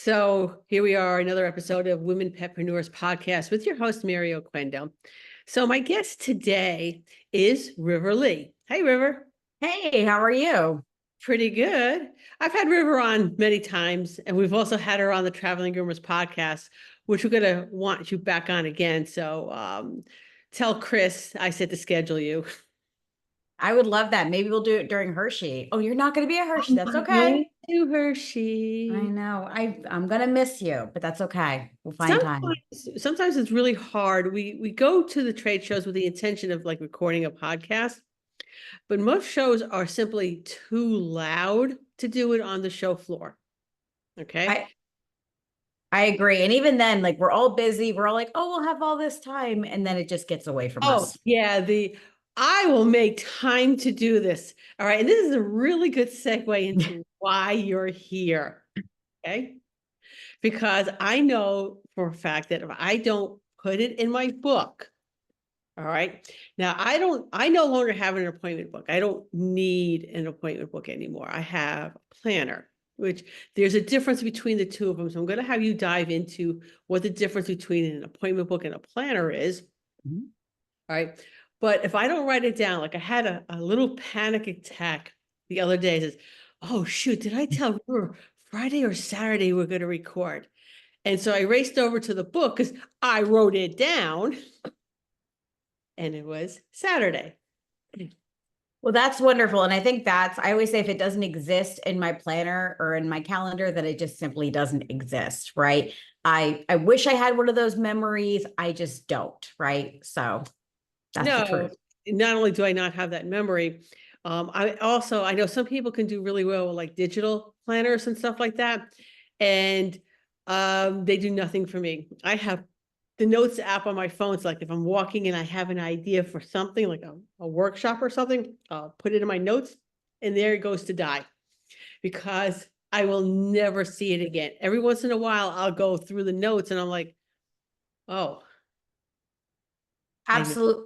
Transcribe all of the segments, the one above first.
So here we are, another episode of Women Petpreneurs podcast with your host, Mary Oquendo. So my guest today is River Lee. Hey, River. Hey, how are you? Pretty good. I've had River on many times, and we've also had her on the Traveling Groomers podcast, which we're going to want you back on again. So tell Chris I said to schedule you. I would love that. Maybe we'll do it during Hershey. Oh, you're not going to be at Hershey. I'm That's not okay. going to I Hershey. know. I'm going to miss you, but that's okay. We'll find time. Sometimes it's really hard. We go to the trade shows with the intention of like recording a podcast, but most shows are simply too loud to do it on the show floor. Okay. I I agree. And even then, like we're all busy. We're all like, oh, we'll have all this time. And then it just gets away from Oh, us. yeah. I will make time to do this. All right. And this is a really good segue into why you're here. Okay. Because I know for a fact that if I don't put it in my book, all right. Now I no longer have an appointment book. I don't need an appointment book anymore. I have a planner, which there's a difference between the two of them. So I'm going to have you dive into what the difference between an appointment book and a planner is. Mhm. All right. But if I don't write it down, like I had a little panic attack the other day, says, oh shoot, did I tell her Friday or Saturday we're going to record? And so I raced over to the book because I wrote it down. And it was Saturday. Well, that's wonderful. And I think I always say if it doesn't exist in my planner or in my calendar, that it just simply doesn't exist, right? I wish I had one of those memories. I just don't, right? So that's the No, truth. not only do I not have that memory, I know some people can do really well with like digital planners and stuff like that. And they do nothing for me. I have the notes app on my phone. It's like if I'm walking and I have an idea for something like a workshop or something, I'll put it in my notes and there it goes to die because I will never see it again. Every once in a while, I'll go through the notes and I'm like, oh, I know. Absolutely.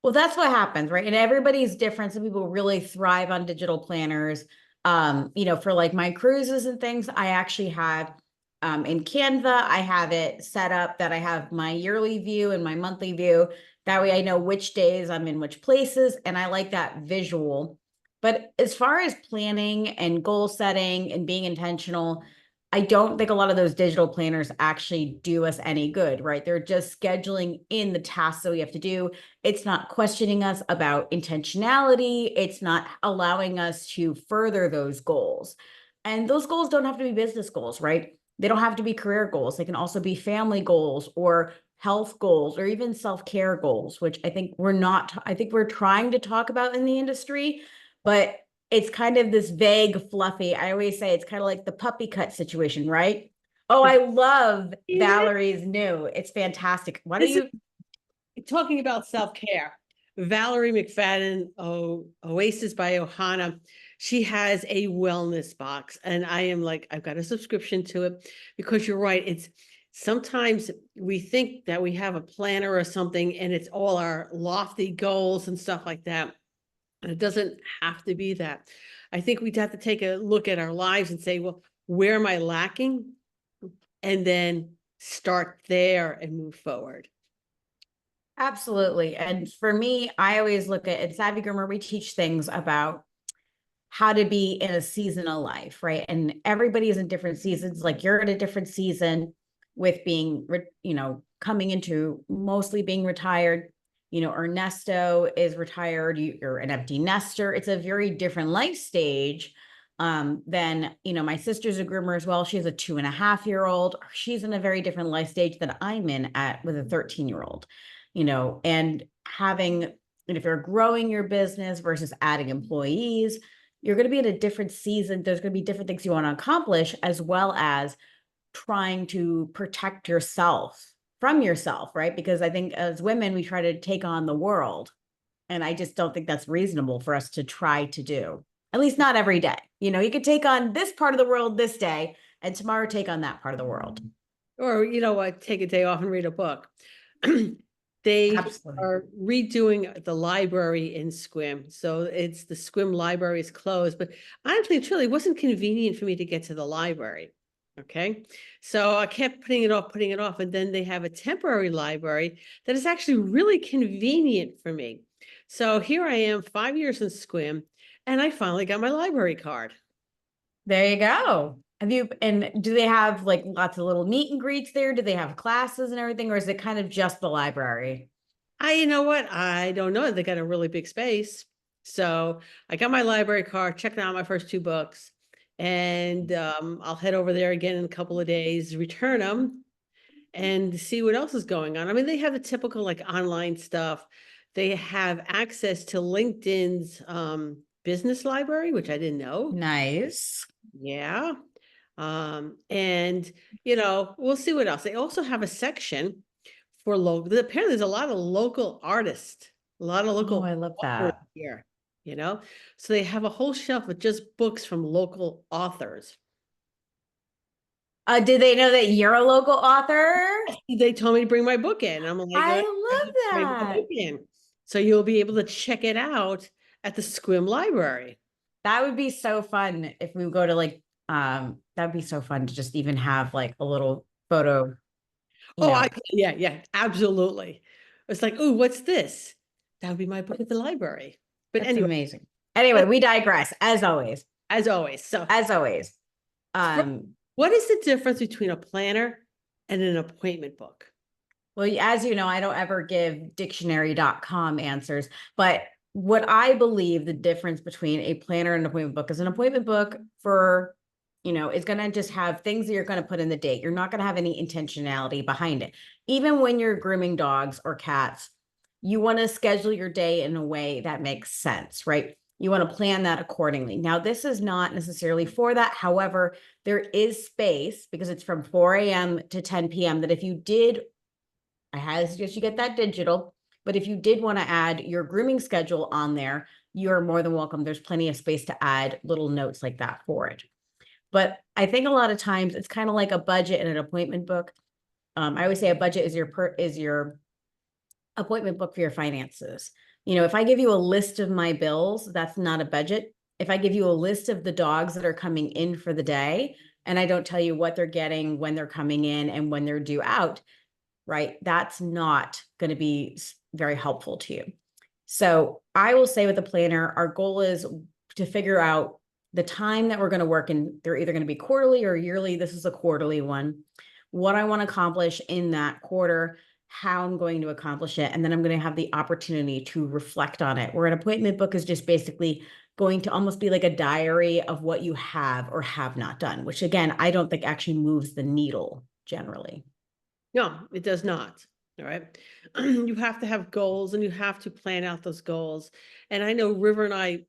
Well, that's what happens, right? And everybody's different. Some people really thrive on digital planners. For like my cruises and things, I actually have in Canva, I have it set up that I have my yearly view and my monthly view. That way I know which days I'm in which places, and I like that visual. But as far as planning and goal setting and being intentional, I don't think a lot of those digital planners actually do us any good, right? They're just scheduling in the tasks that we have to do. It's not questioning us about intentionality. It's not allowing us to further those goals. And those goals don't have to be business goals, right? They don't have to be career goals. They can also be family goals or health goals or even self-care goals, which I think we're trying to talk about in the industry, but it's kind of this vague, fluffy. I always say it's kind of like the puppy cut situation, right? Oh, I love Valerie's new. It's fantastic. Why don't This you? is talking about self-care. Valerie McFadden, Oasis by Ohana, she has a wellness box. And I am like, I've got a subscription to it because you're right. It's sometimes we think that we have a planner or something and it's all our lofty goals and stuff like that. And it doesn't have to be that. I think we'd have to take a look at our lives and say, well, where am I lacking? And then start there and move forward. Absolutely. And for me, I always look at Savvy Groomer, we teach things about how to be in a season of life, right? And everybody is in different seasons. Like you're in a different season with being, coming into mostly being retired. Ernesto is retired. You're an empty nester. It's a very different life stage than, my sister's a groomer as well. She has a 2.5-year-old. She's in a very different life stage that I'm in with a 13-year-old, and if you're growing your business versus adding employees, you're going to be in a different season. There's going to be different things you want to accomplish, as well as trying to protect yourself from yourself, right? Because I think as women, we try to take on the world. And I just don't think that's reasonable for us to try to do, at least not every day. You could take on this part of the world this day and tomorrow take on that part of the world. Or, you know what, take a day off and read a book. They Absolutely. are redoing the library in Squim. So the Squim library is closed, but honestly, it truly wasn't convenient for me to get to the library. Okay. So I kept putting it off. And then they have a temporary library that is actually really convenient for me. So here I am, 5 years in Squim, and I finally got my library card. There you go. And do they have like lots of little meet and greets there? Do they have classes and everything, or is it kind of just the library? You know what? I don't know. They got a really big space. So I got my library card, checked out my first 2 books, and I'll head over there again in a couple of days, return them, and see what else is going on. I mean, they have the typical like online stuff. They have access to LinkedIn's business library, which I didn't know. Nice. Yeah. And we'll see what else. They also have a section for local. Apparently, there's a lot of local artists, a lot of Oh, local I love authors that. here, So they have a whole shelf with just books from local authors. Did they know that you're a local author? They told me to bring my book in. I'm like, I "Okay, love bring my that. book in." So you'll be able to check it out at the Squim Library. That would be so fun if we go to like, that'd be so fun to just even have like a little photo, you Oh, know, yeah, absolutely. It's like, oh, what's this? That would be my book at the library. But that's anyway, amazing. Anyway, we digress as always, as always. So as always. Um, what is the difference between a planner and an appointment book? Well, as you know, I don't ever give dictionary.com answers, but what I believe the difference between a planner and an appointment book is an appointment book for, is going to just have things that you're going to put in the date. You're not going to have any intentionality behind it. Even when you're grooming dogs or cats, you want to schedule your day in a way that makes sense, right? You want to plan that accordingly. Now, this is not necessarily for that. However, there is space because it's from 4 a.m. to 10 p.m. that if you did, I highly suggest you get that digital. But if you did want to add your grooming schedule on there, you're more than welcome. There's plenty of space to add little notes like that for it. But I think a lot of times it's kind of like a budget and an appointment book. I always say a budget is your appointment book for your finances. If I give you a list of my bills, that's not a budget. If I give you a list of the dogs that are coming in for the day, and I don't tell you what they're getting, when they're coming in, and when they're due out, right? That's not going to be very helpful to you. So I will say with the planner, our goal is to figure out the time that we're going to work in. They're either going to be quarterly or yearly. This is a quarterly one. What I want to accomplish in that quarter, how I'm going to accomplish it, and then I'm going to have the opportunity to reflect on it. Where an appointment book is just basically going to almost be like a diary of what you have or have not done, which again, I don't think actually moves the needle generally. No, it does not. All right. You have to have goals and you have to plan out those goals. And I know River and I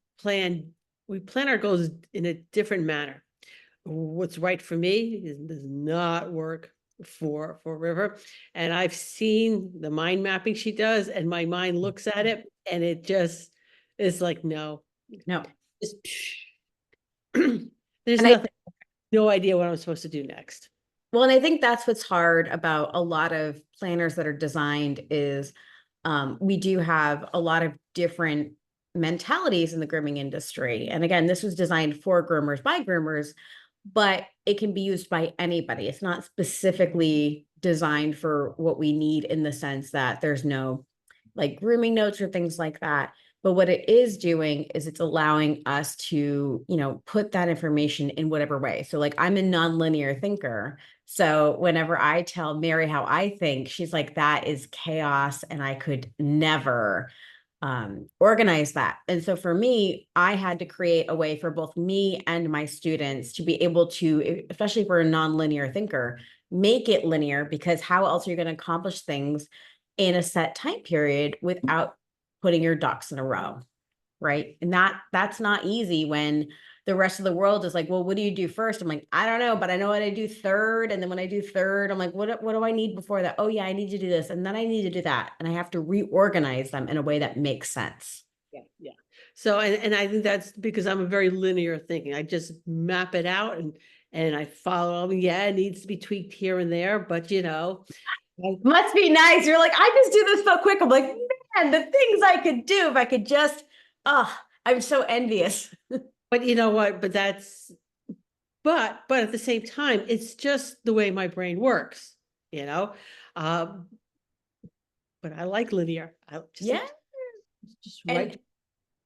we plan our goals in a different manner. What's right for me does not work for River. And I've seen the mind mapping she does, and my mind looks at it and it just is like, no. Just, there's nothing, no idea what I'm supposed to do next. Well, and I think that's what's hard about a lot of planners that are designed is we do have a lot of different mentalities in the grooming industry. And again, this was designed for groomers by groomers, but it can be used by anybody. It's not specifically designed for what we need in the sense that there's no like grooming notes or things like that. But what it is doing is it's allowing us to, put that information in whatever way. So like I'm a nonlinear thinker. So whenever I tell Mary how I think, she's like, that is chaos. And I could never organize that. And so for me, I had to create a way for both me and my students to be able to, especially if we're a nonlinear thinker, make it linear, because how else are you going to accomplish things in a set time period without putting your ducks in a row, right? And that's not easy when the rest of the world is like, well, what do you do first? I'm like, I don't know, but I know what I do third. And then when I do third, I'm like, what do I need before that? Oh yeah, I need to do this. And then I need to do that. And I have to reorganize them in a way that makes sense. Yeah. So, and I think that's because I'm a very linear thinking. I just map it out and I follow. Yeah, it needs to be tweaked here and there, but must be nice. You're like, I just do this so quick. I'm like, man, the things I could do if I could just, I'm so envious. But you know what? But but at the same time, it's just the way my brain works, you know? Um, but I like linear. I just Yeah. like just And right.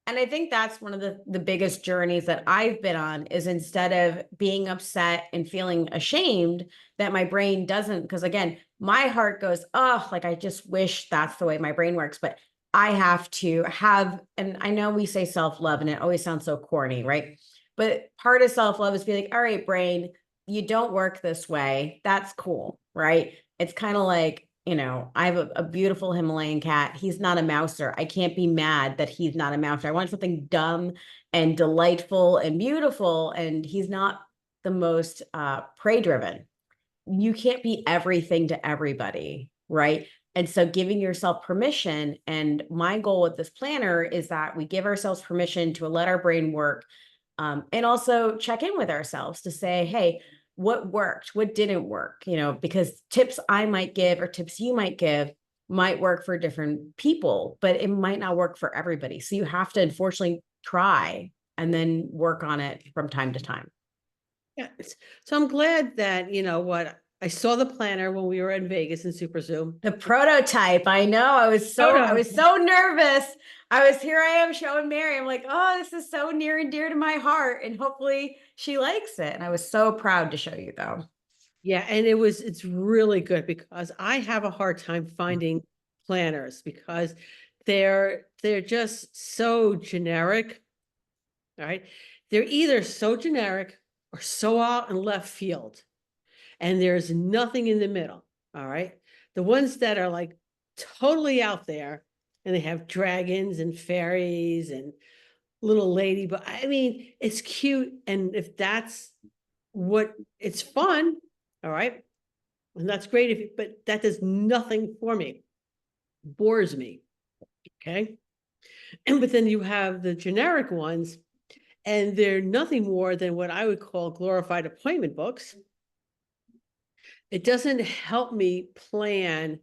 And I think that's one of the biggest journeys that I've been on is instead of being upset and feeling ashamed that my brain doesn't, because again, my heart goes, oh, like I just wish that's the way my brain works. But I have to have, and I know we say self-love and it always sounds so corny, right? But part of self-love is be like, all right, brain, you don't work this way. That's cool, right? It's kind of like, I have a beautiful Himalayan cat. He's not a mouser. I can't be mad that he's not a mouser. I want something dumb and delightful and beautiful, and he's not the most prey driven. You can't be everything to everybody, right? And so giving yourself permission, and my goal with this planner is that we give ourselves permission to let our brain work, and also check in with ourselves to say, hey, what worked, what didn't work, because tips I might give or tips you might give might work for different people, but it might not work for everybody. So you have to unfortunately try and then work on it from time to time. Yeah. So I'm glad that, I saw the planner when we were in Vegas in Super Zoom. The prototype, I know. I was so nervous. Here I am showing Mary. I'm like, oh, this is so near and dear to my heart. And hopefully she likes it. And I was so proud to show you though. Yeah, and it's really good because I have a hard time finding planners because they're just so generic. All right. They're either so generic or so out in left field, and there's nothing in the middle. All right. The ones that are like totally out there and they have dragons and fairies and little lady, but I mean, it's cute. And if that's what it's fun, all right. And that's great if you, but that does nothing for me, bores me. Okay. And but then you have the generic ones, and they're nothing more than what I would call glorified appointment books. It doesn't help me plan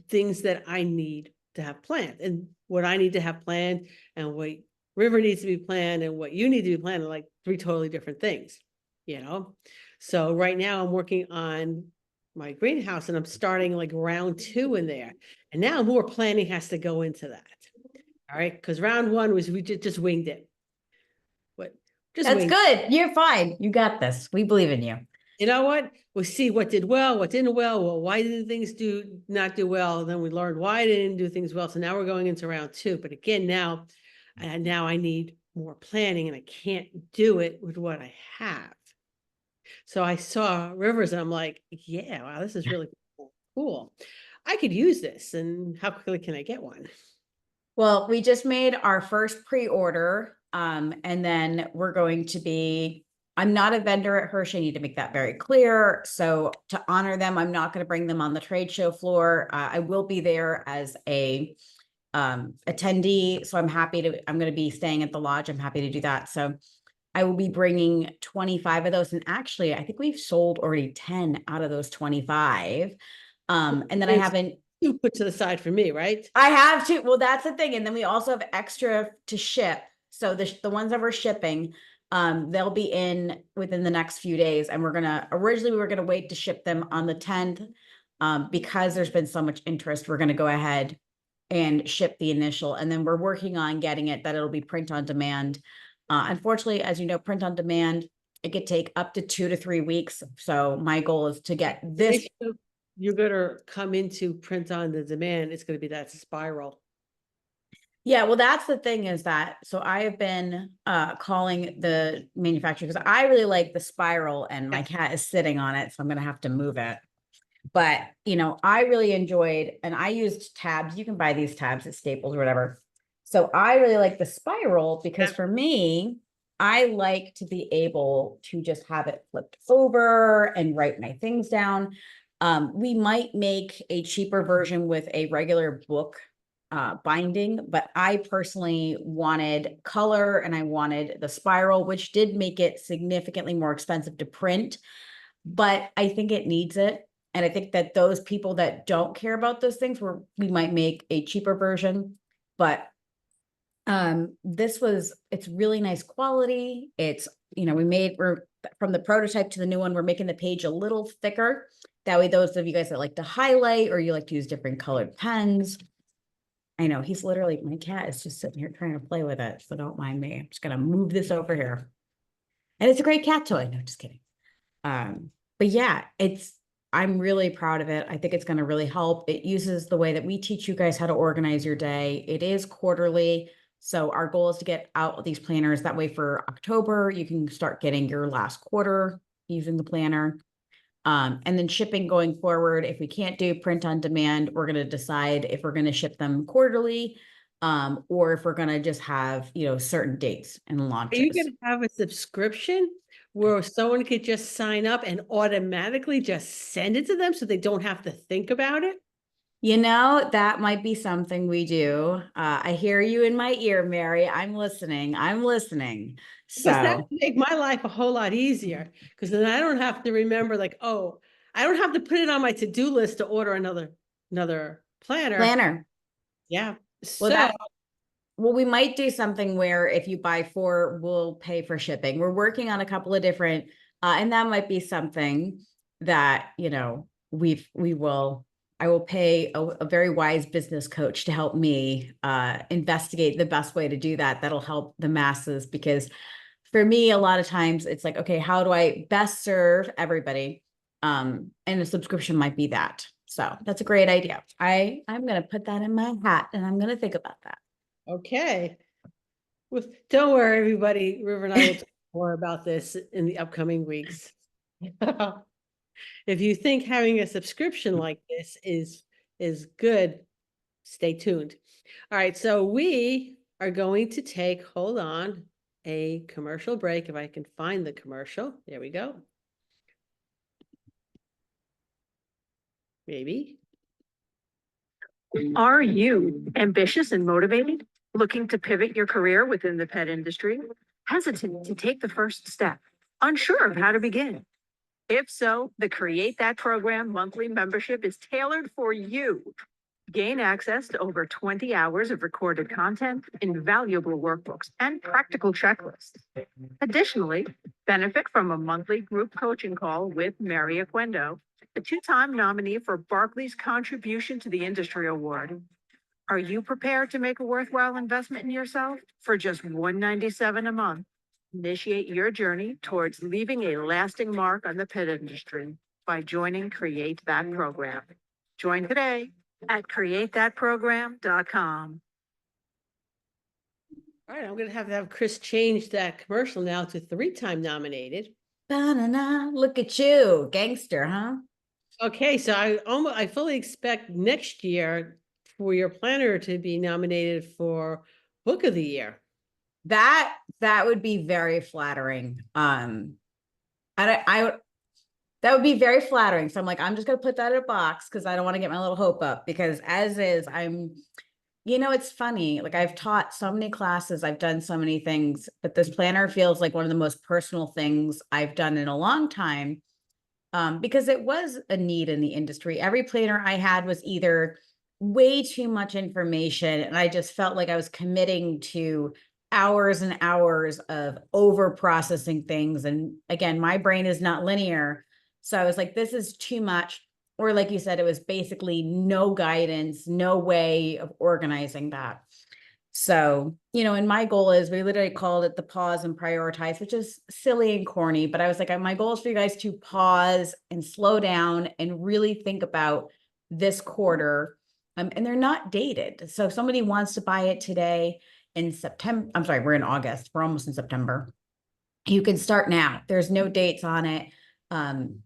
things that I need to have planned, and what I need to have planned and what River needs to be planned and what you need to be planned are like three totally different things, you know? So right now I'm working on my greenhouse and I'm starting like round 2 in there. And now more planning has to go into that. All right. Because round 1 was we just winged it. But just That's winged. good. You're fine. You got this. We believe in you. You know what? We see what did well, what didn't well. Well, why did things not do well? And then we learned why they didn't do things well. So now we're going into round 2. But again, now I need more planning and I can't do it with what I have. So I saw Rivers and I'm like, yeah, wow, this is really cool. I could use this. And how quickly can I get one? Well, we just made our first pre-order. And then we're going to be, I'm not a vendor at Hershey. I need to make that very clear. So to honor them, I'm not going to bring them on the trade show floor. I will be there as a attendee. So I'm going to be staying at the lodge. I'm happy to do that. So I will be bringing 25 of those. And actually, I think we've sold already 10 out of those 25. And then I haven't. You put to the side for me, right? I have to. Well, that's the thing. And then we also have extra to ship. So the ones that we're shipping, they'll be in within the next few days. And originally we were going to wait to ship them on the 10th. Because there's been so much interest, we're going to go ahead and ship the initial. And then we're working on getting it that it'll be print on demand. Unfortunately, as you know, print on demand, it could take up to 2 to 3 weeks. So my goal is to get this. You're going to come into print on the demand. It's going to be that spiral. Yeah, well, that's the thing is that, so I have been calling the manufacturer because I really like the spiral and my cat is sitting on it. So I'm going to have to move it. But, I really enjoyed, and I used tabs. You can buy these tabs at Staples or whatever. So I really like the spiral because for me, I like to be able to just have it flipped over and write my things down. We might make a cheaper version with a regular book binding, but I personally wanted color and I wanted the spiral, which did make it significantly more expensive to print, but I think it needs it. And I think that those people that don't care about those things, we might make a cheaper version, but it's really nice quality. It's, we're from the prototype to the new one, we're making the page a little thicker. That way, those of you guys that like to highlight or you like to use different colored pens. I know he's literally, my cat is just sitting here trying to play with it. So don't mind me. I'm just going to move this over here. And it's a great cat toy. No, just kidding. But yeah, I'm really proud of it. I think it's going to really help. It uses the way that we teach you guys how to organize your day. It is quarterly. So our goal is to get out these planners. That way for October, you can start getting your last quarter using the planner. And then shipping going forward, if we can't do print on demand, we're going to decide if we're going to ship them quarterly, or if we're going to just have, certain dates and Are you launches. going to have a subscription where someone could just sign up and automatically just send it to them so they don't have to think about it? That might be something we do. I hear you in my ear, Mary. I'm listening. Because that So would make my life a whole lot easier, because then I don't have to remember I don't have to put it on my to-do list to order another planner. Yeah. So Well, we might do something where if you buy 4, we'll pay for shipping. We're working on a couple of different, and that might be something that, I will pay a very wise business coach to help me investigate the best way to do that. That'll help the masses, because for me, a lot of times it's like, okay, how do I best serve everybody? And a subscription might be that. So that's a great idea. I'm going to put that in my hat and I'm going to think about that. okay. Don't worry, everybody. River and I will talk more about this in the upcoming weeks. If you think having a subscription like this is good, stay tuned. All right, so we are going to take, hold on, a commercial break. If I can find the commercial. There we go. Maybe. Are you ambitious and motivated? Looking to pivot your career within the pet industry? Hesitant to take the first step? Unsure of how to begin? If so, the Create That Program monthly membership is tailored for you. Gain access to over 20 hours of recorded content, invaluable workbooks, and practical checklists. Additionally, benefit from a monthly group coaching call with Mary Oquendo, a 2-time nominee for Barclay's Contribution to the Industry Award. Are you prepared to make a worthwhile investment in yourself for just $197 a month? Initiate your journey towards leaving a lasting mark on the pet industry by joining Create That Program. Join today at createthatprogram.com. All right, I'm going to have Chris change that commercial now to 3-time nominated. Ba-na-na, look at you, gangster, huh? Okay, so I fully expect next year for your planner to be nominated for Book of the Year. That would be very flattering. That would be very flattering. So I'm like, I'm just gonna put that in a box because I don't want to get my little hope up, because as is, it's funny. Like, I've taught so many classes, I've done so many things, but this planner feels like one of the most personal things I've done in a long time. Because it was a need in the industry. Every planner I had was either way too much information, and I just felt like I was committing to hours and hours of over processing things. And again, my brain is not linear. So I was like, this is too much. Or like you said, it was basically no guidance, no way of organizing that. So, and my goal is, we literally called it the pause and prioritize, which is silly and corny, but I was like, my goal is for you guys to pause and slow down and really think about this quarter. And they're not dated. So if somebody wants to buy it today in September, I'm sorry, we're in August, we're almost in September. You can start now. There's no dates on it.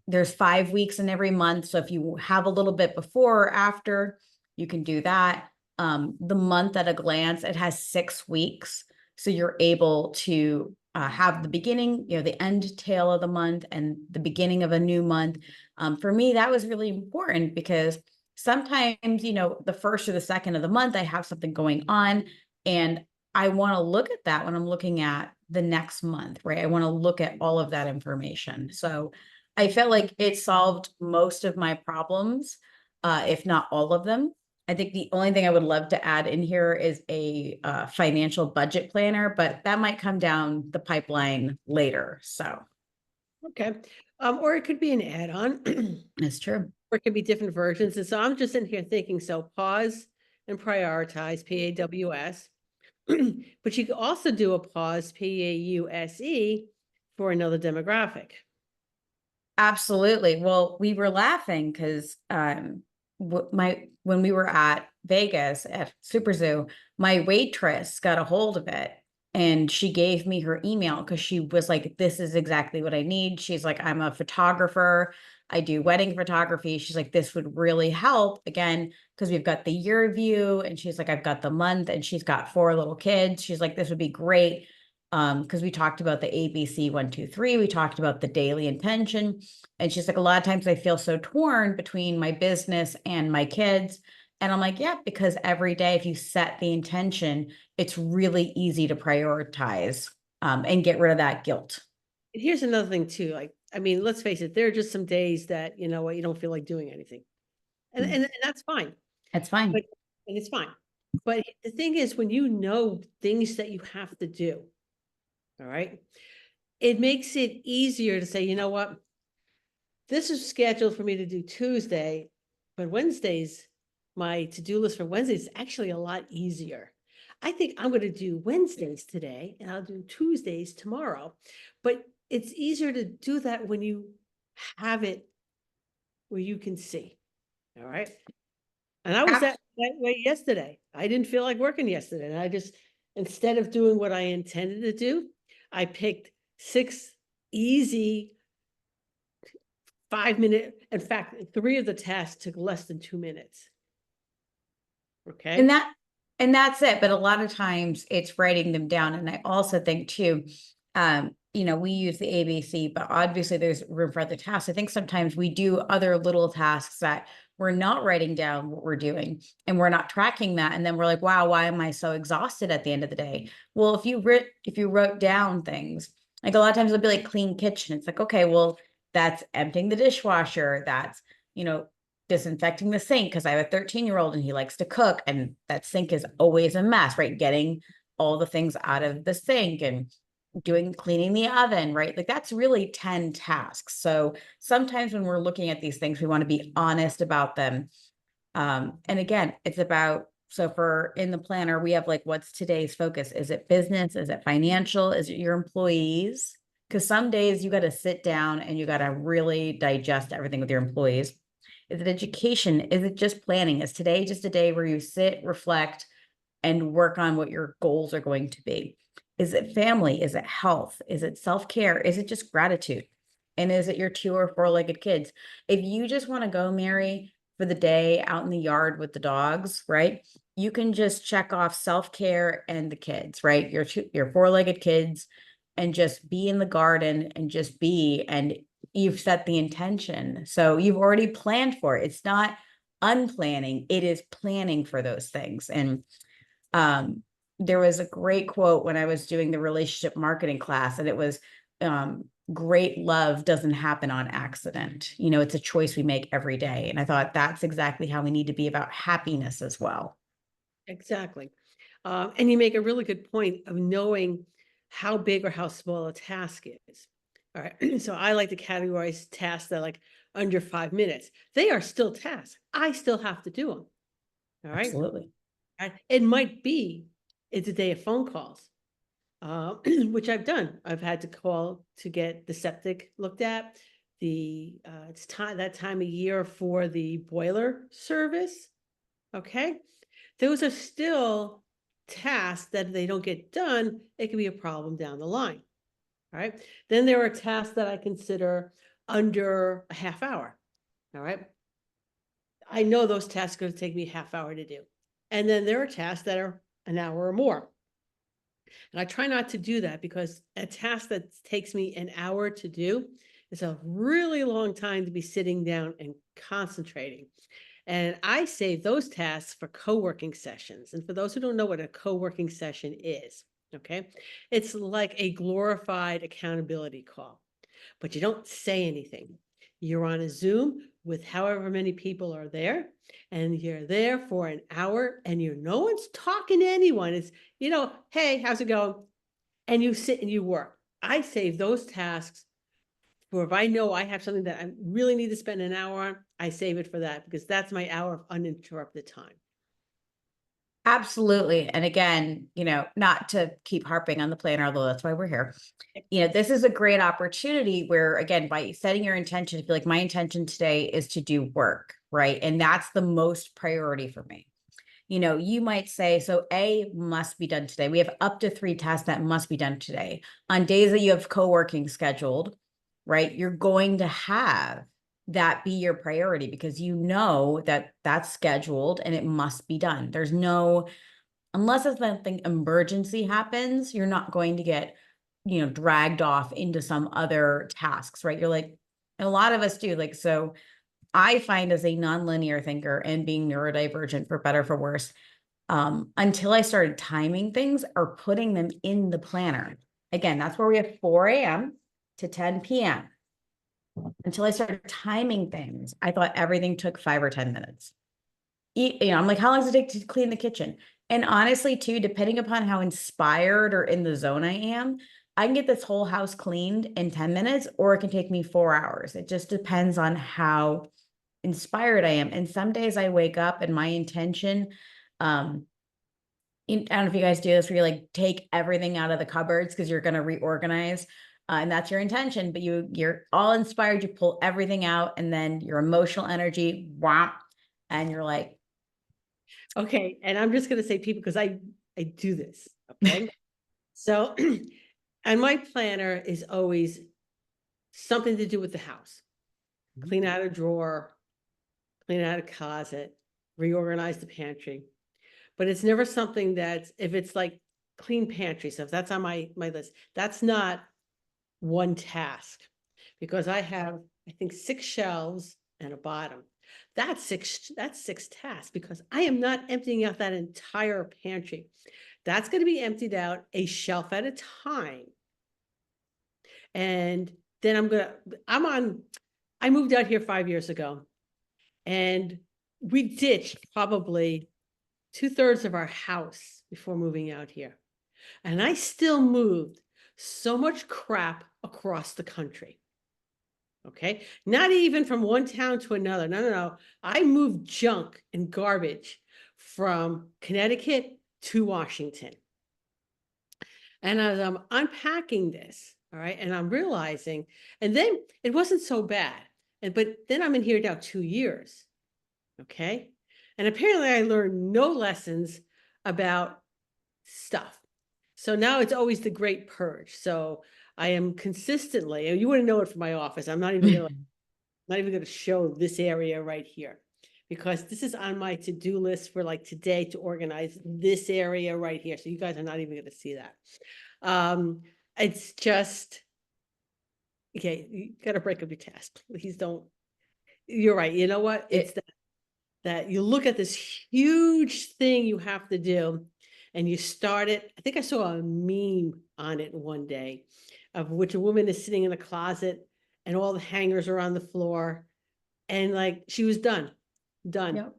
There's 5 weeks in every month. So if you have a little bit before or after, you can do that. The month at a glance, it has 6 weeks. So you're able to have the beginning, the end tail of the month and the beginning of a new month. For me, that was really important, because sometimes, the first or the second of the month, I have something going on, and I want to look at that when I'm looking at the next month, right? I want to look at all of that information. So I felt like it solved most of my problems, if not all of them. I think the only thing I would love to add in here is a financial budget planner, but that might come down the pipeline later. So Okay. Or it could be an add-on, That's true. or it could be different versions. And so I'm just in here thinking, so pause and prioritize, PAWS. But you could also do a pause, PAUSE, for another demographic. Absolutely. Well, we were laughing because when we were at Vegas at Super Zoo, my waitress got a hold of it and she gave me her email because she was like, this is exactly what I need. She's like, I'm a photographer. I do wedding photography. She's like, this would really help again, because we've got the year view. And she's like, I've got the month, and she's got 4 little kids. She's like, this would be great. Because we talked about the ABC 1, 2, 3. We talked about the daily intention. And she's like, a lot of times I feel so torn between my business and my kids. And I'm like, yeah, because every day, if you set the intention, it's really easy to prioritize and get rid of that guilt. And here's another thing too, like, I mean, let's face it, there are just some days that, you know what, you don't feel like doing anything. And, Mm. and that's fine. That's fine. But, and it's fine. But the thing is, when you know things that you have to do, all right, it makes it easier to say, you know what, this is scheduled for me to do Tuesday, but Wednesdays, my to-do list for Wednesday is actually a lot easier. I think I'm going to do Wednesdays today and I'll do Tuesdays tomorrow. But it's easier to do that when you have it where you can see. All right. And I was that way yesterday. I didn't feel like working yesterday. And I just, instead of doing what I intended to do, I picked 6 easy 5-minute. In fact, 3 of the tasks took less than 2 minutes. Okay. And that's it. But a lot of times it's writing them down. And I also think too, we use the ABC, but obviously there's room for other tasks. I think sometimes we do other little tasks that we're not writing down what we're doing and we're not tracking that. And then we're like, wow, why am I so exhausted at the end of the day? Well, if you wrote down things, like a lot of times it'll be like clean kitchen. It's like, okay, well, that's emptying the dishwasher. That's, disinfecting the sink, because I have a 13-year-old and he likes to cook, and that sink is always a mess, right? Getting all the things out of the sink and cleaning the oven, right? Like that's really 10 tasks. So sometimes when we're looking at these things, we want to be honest about them. And again, it's about, so for in the planner, we have like, what's today's focus? Is it business? Is it financial? Is it your employees? Because some days you got to sit down and you got to really digest everything with your employees. Is it education? Is it just planning? Is today just a day where you sit, reflect, and work on what your goals are going to be? Is it family? Is it health? Is it self-care? Is it just gratitude? And is it your 2 or 4-legged kids? If you just want to go, Mary, for the day out in the yard with the dogs, right? You can just check off self-care and the kids, right? Your 4-legged kids, and just be in the garden and just be, and you've set the intention. So you've already planned for it. It's not unplanning, it is planning for those things. And there was a great quote when I was doing the relationship marketing class, and it was, great love doesn't happen on accident. It's a choice we make every day. And I thought that's exactly how we need to be about happiness as well. Exactly. And you make a really good point of knowing how big or how small a task is. All right. So I like to categorize tasks that are like under 5 minutes. They are still tasks. I still have to do them. All right. Absolutely. It might be it's a day of phone calls, which I've done. I've had to call to get the septic looked at. It's that time of year for the boiler service. Okay. Those are still tasks that if they don't get done, it can be a problem down the line. All right. Then there are tasks that I consider under a half hour. All right. I know those tasks are going to take me a half hour to do. And then there are tasks that are an hour or more. And I try not to do that, because a task that takes me an hour to do is a really long time to be sitting down and concentrating. And I save those tasks for co-working sessions. And for those who don't know what a co-working session is, okay, it's like a glorified accountability call, but you don't say anything. You're on a Zoom with however many people are there, and you're there for an hour, and no one's talking to anyone. It's, hey, how's it going? And you sit and you work. I save those tasks Or if I know I have something that I really need to spend an hour on, I save it for that because that's my hour of uninterrupted time. Absolutely. And again, not to keep harping on the planner, although that's why we're here. This is a great opportunity where, again, by setting your intention, if you're like, my intention today is to do work, right? And that's the most priority for me. You might say, so A must be done today. We have up to 3 tasks that must be done today. On days that you have co-working scheduled, right? You're going to have that be your priority because that that's scheduled and it must be done. Unless it's something emergency happens, you're not going to get, dragged off into some other tasks, right? You're like, and a lot of us do, like, so I find as a nonlinear thinker and being neurodivergent, for better, for worse, until I started timing things or putting them in the planner. Again, that's where we have 4 a.m. to 10 p.m. Until I started timing things, I thought everything took 5 or 10 minutes. I'm like, how long does it take to clean the kitchen? And honestly, too, depending upon how inspired or in the zone I am, I can get this whole house cleaned in 10 minutes, or it can take me 4 hours. It just depends on how inspired I am. And some days I wake up and my intention, I don't know if you guys do this, where you like take everything out of the cupboards because you're going to reorganize. And that's your intention, but you're all inspired, you pull everything out, and then your emotional energy, whomp, and you're like, okay. And I'm just going to say people, because I do this. Okay. So, and my planner is always something to do with the house. Clean out a drawer, clean out a closet, reorganize the pantry. But it's never something if it's like clean pantry stuff, that's on my list. That's not one task because I have, I think, 6 shelves and a bottom. That's six tasks because I am not emptying out that entire pantry. That's going to be emptied out a shelf at a time. And then I moved out here 5 years ago and we ditched probably 2/3 of our house before moving out here. And I still moved so much crap across the country. Okay. Not even from one town to another. No. I moved junk and garbage from Connecticut to Washington. And as I'm unpacking this, all right, and I'm realizing, and then it wasn't so bad. But then I'm in here now 2 years. Okay. And apparently I learned no lessons about stuff. So now it's always the great purge. So I am consistently, and you wouldn't know it from my office. I'm not even going to show this area right here because this is on my to-do list for like today to organize this area right here. So you guys are not even going to see that. It's just, okay, you got to break up your task. Please don't. You're right. You know what? It's that you look at this huge thing you have to do and you start it. I think I saw a meme on it one day of which a woman is sitting in a closet and all the hangers are on the floor and like she was done. Yep.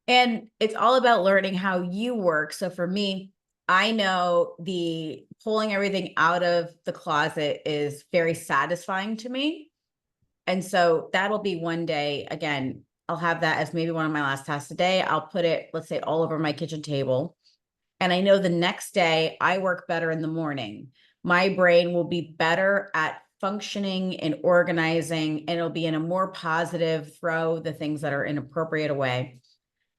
And it's all about learning how you work. So for me, I know the pulling everything out of the closet is very satisfying to me. And so that'll be one day, again, I'll have that as maybe one of my last tasks today. I'll put it, let's say, all over my kitchen table. And I know the next day I work better in the morning. My brain will be better at functioning and organizing, and it'll be in a more positive, throw the things that are inappropriate away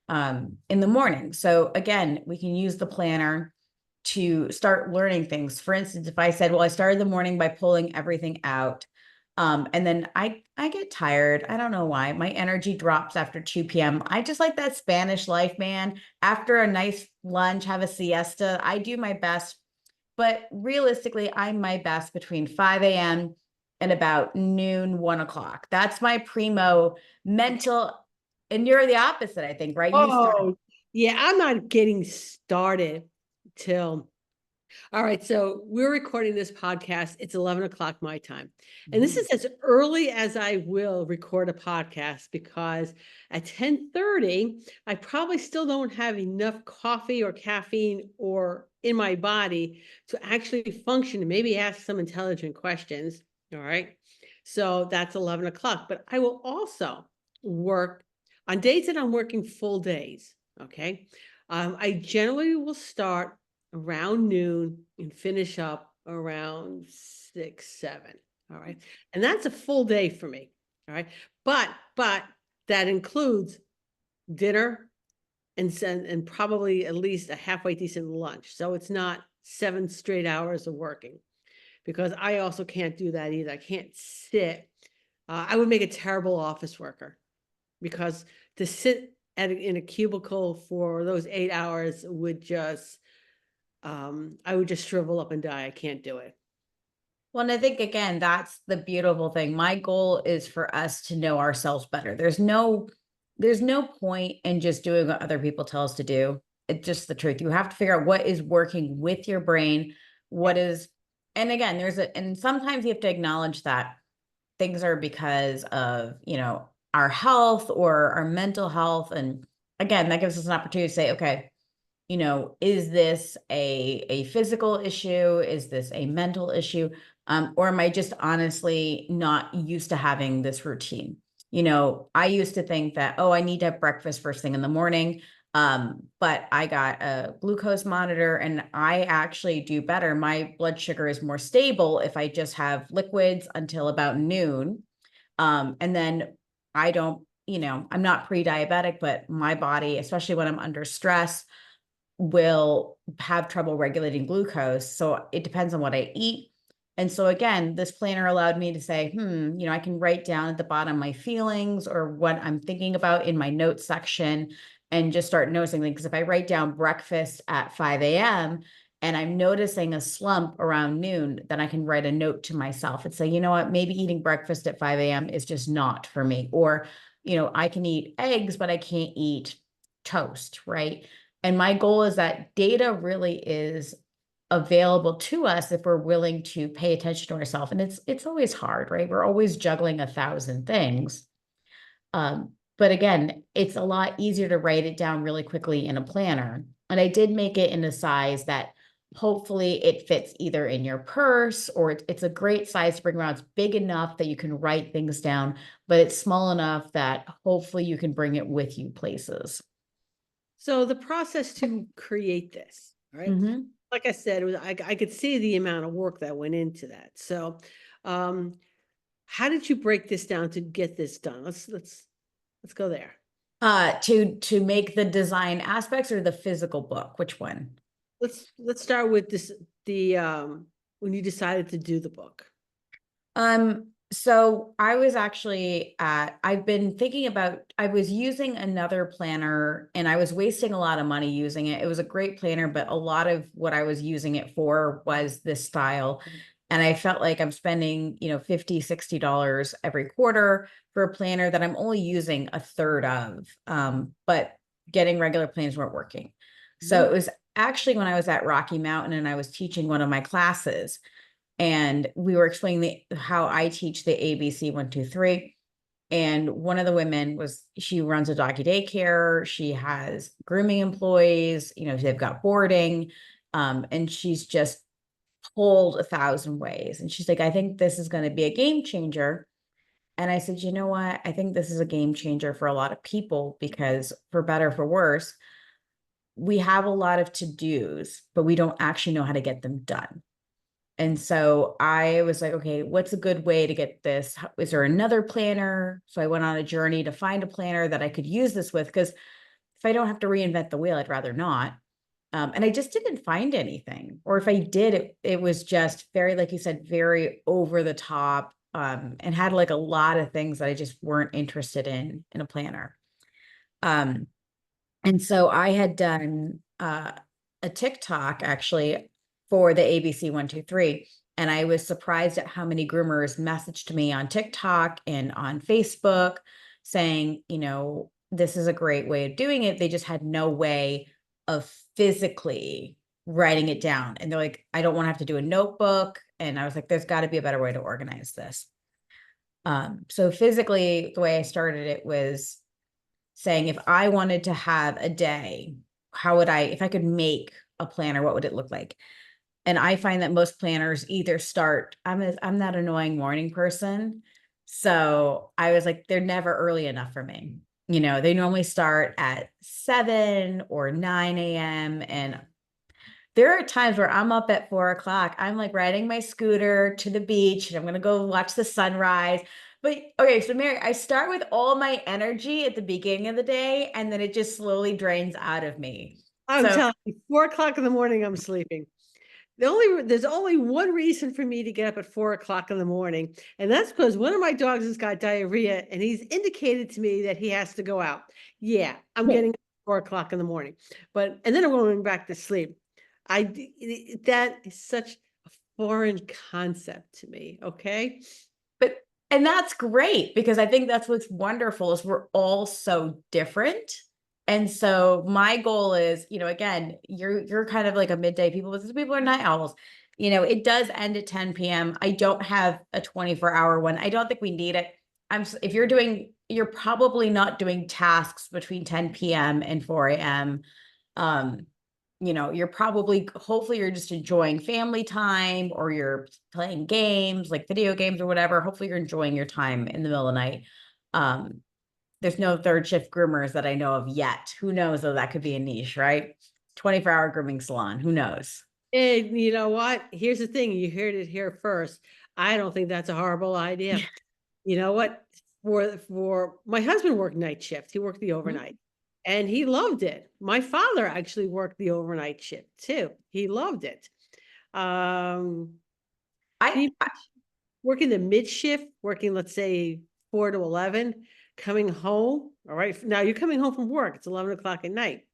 in the morning. So again, we can use the planner to start learning things. For instance, if I said, well, I started the morning by pulling everything out. And then I get tired. I don't know why. My energy drops after 2 p.m. I just like that Spanish life, man. After a nice lunch, have a siesta. I do my best. But realistically, I'm my best between 5 a.m. and about noon, 1 o'clock. That's my primo mental. And you're the opposite, I think, right? Oh, yeah. I'm not getting started till. All right. So we're recording this podcast. It's 11 o'clock my time. And this is as early as I will record a podcast because at 10:30, I probably still don't have enough coffee or caffeine or in my body to actually function and maybe ask some intelligent questions. All right. So that's 11 o'clock, but I will also work on days that I'm working full days. Okay. I generally will start around noon and finish up around 6, 7. All right. And that's a full day for me. All right. But that includes dinner and probably at least a halfway decent lunch. So it's not 7 straight hours of working, because I also can't do that either. I can't sit. I would make a terrible office worker, because to sit in a cubicle for those 8 hours would just, I would just shrivel up and die. I can't do it. Well, and I think again, that's the beautiful thing. My goal is for us to know ourselves better. There's no point in just doing what other people tell us to do. It's just the truth. You have to figure out what is working with your brain, what is, and again, and sometimes you have to acknowledge that things are because of, our health or our mental health. And again, that gives us an opportunity to say, okay, is this a physical issue? Is this a mental issue? Or am I just honestly not used to having this routine? I used to think that, oh, I need to have breakfast first thing in the morning. But I got a glucose monitor and I actually do better. My blood sugar is more stable if I just have liquids until about noon. And then I don't, I'm not pre-diabetic, but my body, especially when I'm under stress, will have trouble regulating glucose. So it depends on what I eat. And so again, this planner allowed me to say, I can write down at the bottom my feelings or what I'm thinking about in my notes section and just start noticing things. Because if I write down breakfast at 5 a.m. and I'm noticing a slump around noon, then I can write a note to myself and say, you know what, maybe eating breakfast at 5 a.m. is just not for me. Or, I can eat eggs, but I can't eat toast, right? And my goal is that data really is available to us if we're willing to pay attention to ourselves. And it's always hard, right? We're always juggling 1,000 things. But again, it's a lot easier to write it down really quickly in a planner. And I did make it in a size that hopefully it fits either in your purse or it's a great size to bring around. It's big enough that you can write things down, but it's small enough that hopefully you can bring it with you places. So the process to create this, right? Mm-hmm. Like I said, I could see the amount of work that went into that. So, how did you break this down to get this done? Let's go there. To make the design aspects or the physical book, which one? Let's start with this, when you decided to do the book. So I was actually I've been thinking about, I was using another planner and I was wasting a lot of money using it. It was a great planner, but a lot of what I was using it for was this style. And I felt like I'm spending, $50, $60 every quarter for a planner that I'm only using a third of. But getting regular planners weren't working. So it was actually when I was at Rocky Mountain and I was teaching one of my classes. And we were explaining how I teach the ABC 1, 2, 3. And one of the women she runs a doggy daycare. She has grooming employees, they've got boarding. And she's just pulled 1,000 ways. And she's like, I think this is going to be a game changer. And I said, you know what? I think this is a game changer for a lot of people because for better, for worse, we have a lot of to-dos, but we don't actually know how to get them done. And so I was like, okay, what's a good way to get this? Is there another planner? So I went on a journey to find a planner that I could use this with, because if I don't have to reinvent the wheel, I'd rather not. And I just didn't find anything. Or if I did, it was just very, like you said, very over the top, and had like a lot of things that I just weren't interested in a planner. And so I had done a TikTok actually for the ABC 1, 2, 3. And I was surprised at how many groomers messaged me on TikTok and on Facebook saying, this is a great way of doing it. They just had no way of physically writing it down. And they're like, I don't want to have to do a notebook. And I was like, there's got to be a better way to organize this. So physically, the way I started it was saying, if I wanted to have a day, how would if I could make a planner, what would it look like? And I find that most planners either start, I'm that annoying morning person. So I was like, they're never early enough for me. You know, they normally start at 7 or 9 a.m. And there are times where I'm up at 4 o'clock. I'm like riding my scooter to the beach and I'm going to go watch the sunrise. But okay, so Mary, I start with all my energy at the beginning of the day and then it just slowly drains out of me. I'm So telling you, 4 o'clock in the morning, I'm sleeping. There's only one reason for me to get up at 4 o'clock in the morning, and that's because one of my dogs has got diarrhea, and he's indicated to me that he has to go out. Yeah, I'm getting up at 4 o'clock in the morning, and then I'm going back to sleep. That is such a foreign concept to me. Okay. But and that's great because I think that's what's wonderful is we're all so different. And so my goal is, you know, again, you're kind of like a midday people, but some people are night owls. You know, it does end at 10 p.m. I don't have a 24-hour one. I don't think we need it. If you're probably not doing tasks between 10 p.m. and 4 a.m. You know, you're probably, hopefully you're just enjoying family time or you're playing games like video games or whatever. Hopefully you're enjoying your time in the middle of the night. There's no third shift groomers that I know of yet. Who knows though, that could be a niche, right? 24-hour grooming salon. Who knows? And you know what? Here's the thing. You heard it here first. I don't think that's a horrible idea. You know what? For my husband worked night shift. He worked the overnight and he loved it. My father actually worked the overnight shift too. He loved it. Um, I, working the mid shift, working, let's say 4 to 11, coming home. All right. Now you're coming home from work. It's 11 o'clock at night.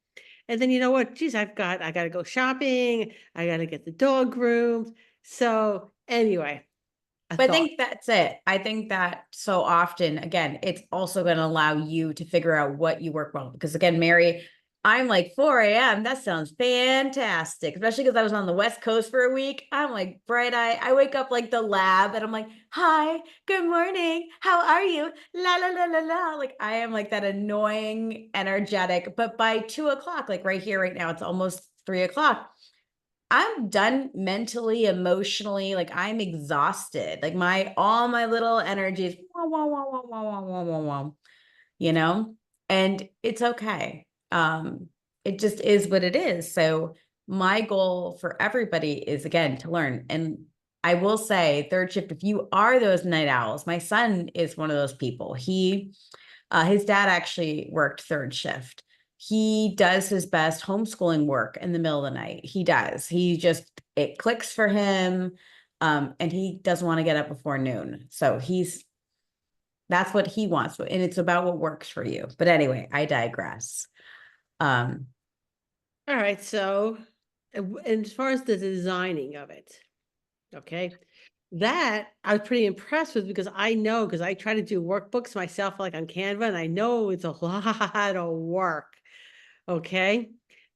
And then you know what? Geez, I got to go shopping. I got to get the dog groomed. So anyway, But I think that's it. I think that so often, again, it's also going to allow you to figure out what you work well. Because again, Mary, I'm like 4 a.m. That sounds fantastic, especially because I was on the West Coast for a week. I'm like bright eye. I wake up like the lab and I'm like, hi, good morning. How are you? La, la, la, la, la. Like I am like that annoying, energetic. But by 2 o'clock, like right here, right now, it's almost 3 o'clock. I'm done mentally, emotionally, like I'm exhausted. Like all my little energies, wah, wah, wah, wah, wah, wah, wah, wah, wah, you know, and it's okay. It just is what it is. So my goal for everybody is again to learn. And I will say third shift, if you are those night owls, my son is one of those people. His dad actually worked third shift. He does his best homeschooling work in the middle of the night. He does. It clicks for him. And he doesn't want to get up before noon. So that's what he wants. And it's about what works for you. But anyway, I digress. All right. So, and as far as the designing of it, okay, that I was pretty impressed with because I try to do workbooks myself, like on Canva, and I know it's a lot of work. Okay.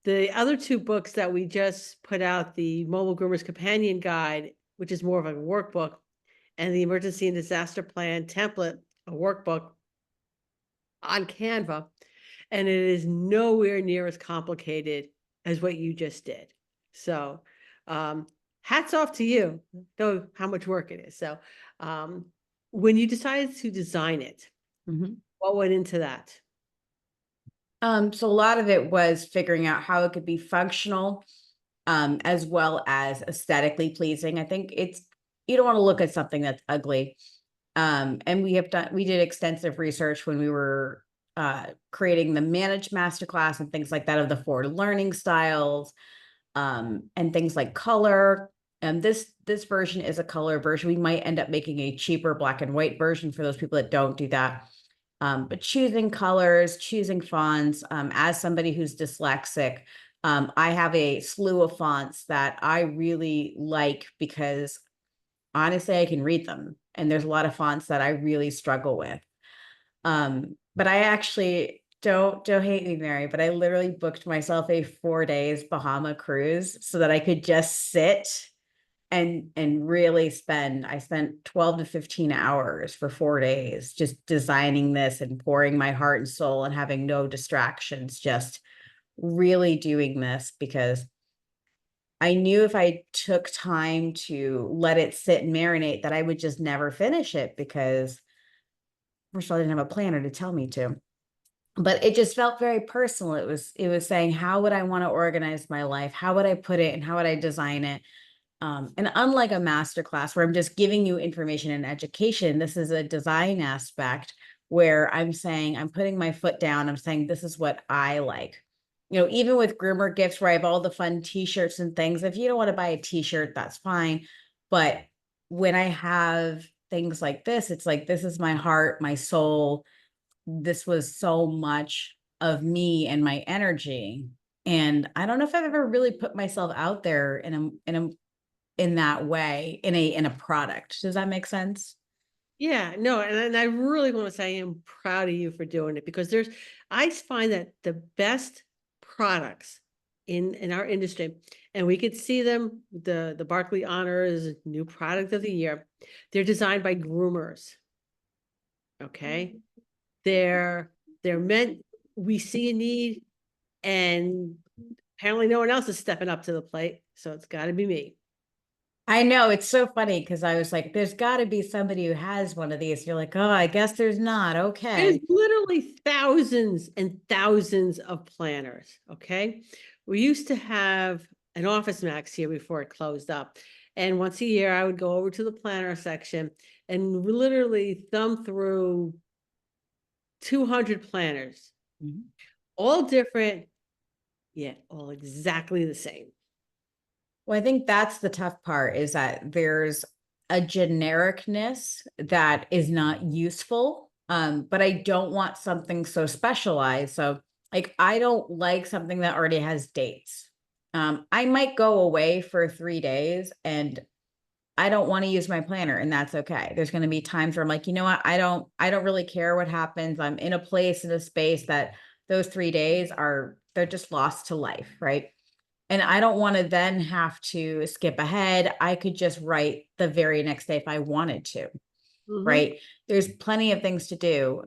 The other two books that we just put out, the Mobile Groomer's Companion Guide, which is more of a workbook, and the Emergency and Disaster Plan Template, a workbook on Canva, and it is nowhere near as complicated as what you just did. So, hats off to you, know how much work it is. So, when you decided to design it, what went into that? So a lot of it was figuring out how it could be functional, as well as aesthetically pleasing. I think you don't want to look at something that's ugly. And we did extensive research when we were creating the managed masterclass and things like that of the 4 learning styles, and things like color. And this version is a color version. We might end up making a cheaper black and white version for those people that don't do that. But choosing colors, choosing fonts, as somebody who's dyslexic, I have a slew of fonts that I really like because honestly, I can read them. And there's a lot of fonts that I really struggle with. But I actually don't hate me, Mary, but I literally booked myself a 4 days Bahama cruise so that I could just sit and really I spent 12 to 15 hours for 4 days, just designing this and pouring my heart and soul and having no distractions, just really doing this because I knew if I took time to let it sit and marinate that I would just never finish it because first of all, I didn't have a planner to tell me to. But it just felt very personal. It was saying, how would I want to organize my life? How would I put it and how would I design it? And unlike a masterclass where I'm just giving you information and education, this is a design aspect where I'm saying, I'm putting my foot down. I'm saying, this is what I like. You know, even with groomer gifts where I have all the fun t-shirts and things, if you don't want to buy a t-shirt, that's fine. But when I have things like this, it's like, this is my heart, my soul. This was so much of me and my energy. And I don't know if I've ever really put myself out there in that way in a product. Does that make sense? Yeah, no, and I really want to say I am proud of you for doing it because I find that the best products in our industry, and we could see them, the Barkley Honors new product of the year, they're designed by groomers. Okay. They're meant, we see a need, and apparently no one else is stepping up to the plate, so it's got to be me. I know it's so funny because I was like, there's got to be somebody who has one of these. You're like, oh, I guess there's not. There's Okay. literally thousands and thousands of planners. Okay. We used to have an Office Max here before it closed up. And once a year, I would go over to the planner section and literally thumb through 200 planners, Mhm. all different, yet all exactly the same. Well, I think that's the tough part is that there's a genericness that is not useful. But I don't want something so specialized. So like, I don't like something that already has dates. I might go away for 3 days and I don't want to use my planner, and that's okay. There's going to be times where I'm like, you know what? I don't really care what happens. I'm in a place, in a space that those 3 days they're just lost to life. Right. And I don't want to then have to skip ahead. I could just write the very next day if I wanted to. Mhm. Right. There's plenty of things to do.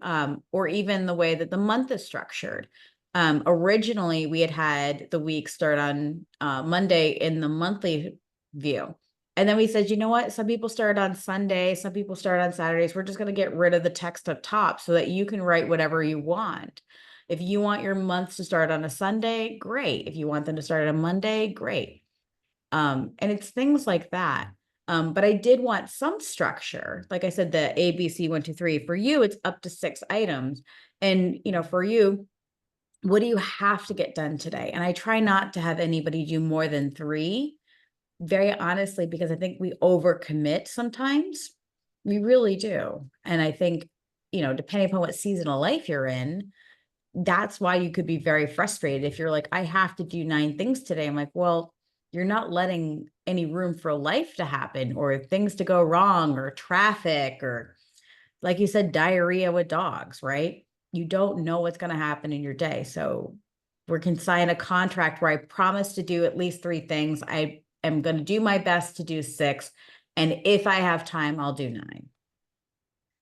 Or even the way that the month is structured. Originally we had the week start on Monday in the monthly view. And then we said, you know what? Some people start on Sunday, some people start on Saturdays. We're just going to get rid of the text up top so that you can write whatever you want. If you want your months to start on a Sunday, great. If you want them to start on Monday, great. And it's things like that. But I did want some structure. Like I said, the ABC 1, 2, 3. For you, it's up to 6 items. And for you, what do you have to get done today? And I try not to have anybody do more than 3, very honestly, because I think we overcommit sometimes. We really do. And I think, depending upon what season of life you're in, that's why you could be very frustrated if you're like, I have to do 9 things today. I'm like, well, you're not letting any room for life to happen or things to go wrong or traffic or, like you said, diarrhea with dogs, right? You don't know what's going to happen in your day. So we can sign a contract where I promise to do at least 3 things. I am going to do my best to do 6. And if I have time, I'll do 9.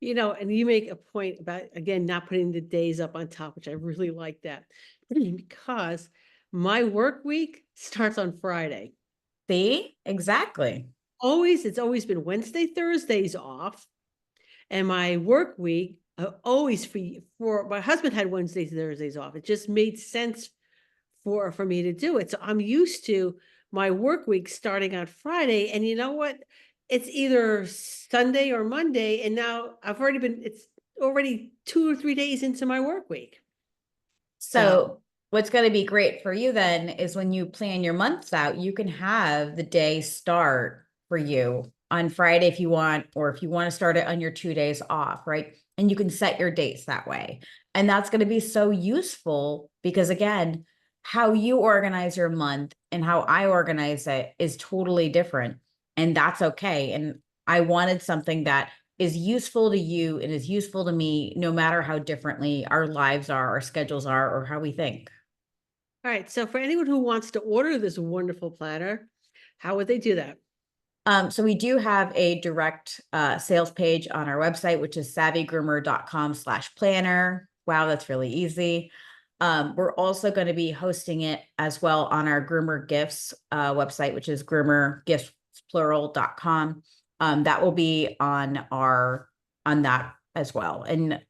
And you make a point about, again, not putting the days up on top, which I really like that, because my work week starts on Friday. See? Exactly. It's always been Wednesday, Thursdays off. And my work week, always for my husband had Wednesdays, Thursdays off. It just made sense for me to do it. So I'm used to my work week starting on Friday. And you know what? It's either Sunday or Monday. And now it's already 2 or 3 days into my work week. So what's going to be great for you then is when you plan your months out, you can have the day start for you on Friday if you want, or if you want to start it on your 2 days off, right? And you can set your dates that way. And that's going to be so useful because, again, how you organize your month and how I organize it is totally different. And that's okay. And I wanted something that is useful to you and is useful to me, no matter how differently our lives are, our schedules are, or how we think. All right. So for anyone who wants to order this wonderful planner, how would they do that? So we do have a direct sales page on our website, which is savvygroomer.com/planner. Wow, that's really easy. We're also going to be hosting it as well on our Groomer Gifts website, which is groomergiftsplural.com. That will be on that as well. And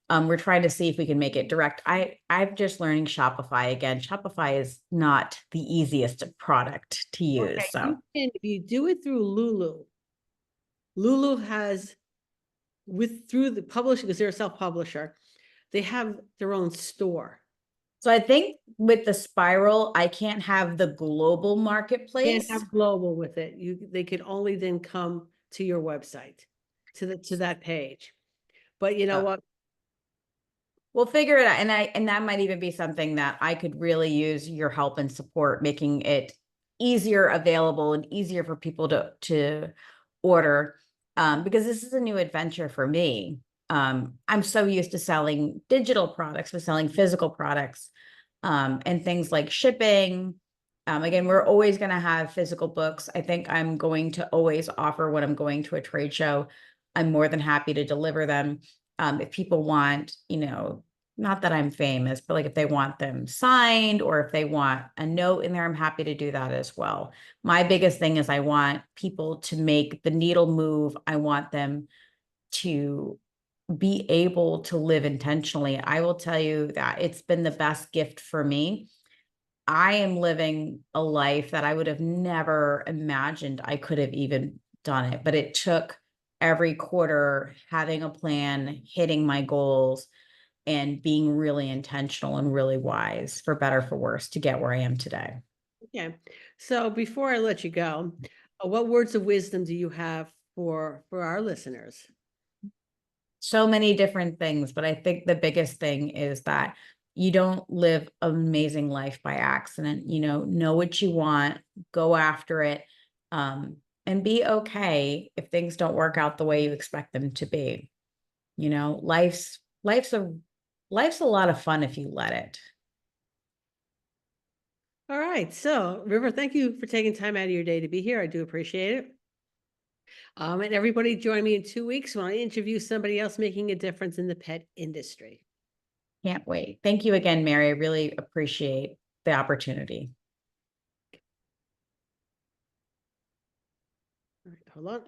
we're trying to see if we can make it direct. I'm just learning Shopify again. Shopify is not the easiest product to use. Okay, So if you do it through Lulu has through the publishing, because they're a self-publisher, they have their own store. So I think with the spiral, I can't have the global Can't marketplace. have global with it. They could only then come to your website, to that page. But you know what? We'll figure it out. And that might even be something that I could really use your help and support, making it easier available and easier for people to order. Because this is a new adventure for me. I'm so used to selling digital products, but selling physical products, and things like shipping. Again, we're always going to have physical books. I think I'm going to always offer when I'm going to a trade show. I'm more than happy to deliver them. If people want, not that I'm famous, but like if they want them signed or if they want a note in there, I'm happy to do that as well. My biggest thing is I want people to make the needle move. I want them to be able to live intentionally. I will tell you that it's been the best gift for me. I am living a life that I would have never imagined I could have even done it, but it took every quarter having a plan, hitting my goals, and being really intentional and really wise, for better, for worse, to get where I am today. Okay. So before I let you go, what words of wisdom do you have for our listeners? So many different things, but I think the biggest thing is that you don't live an amazing life by accident. Know what you want, go after it, and be okay if things don't work out the way you expect them to be. Life's a lot of fun if you let it. All right. So River, thank you for taking time out of your day to be here. I do appreciate it. And everybody join me in 2 weeks when I interview somebody else making a difference in the pet industry. Can't wait. Thank you again, Mary. I really appreciate the opportunity. All right, hold on.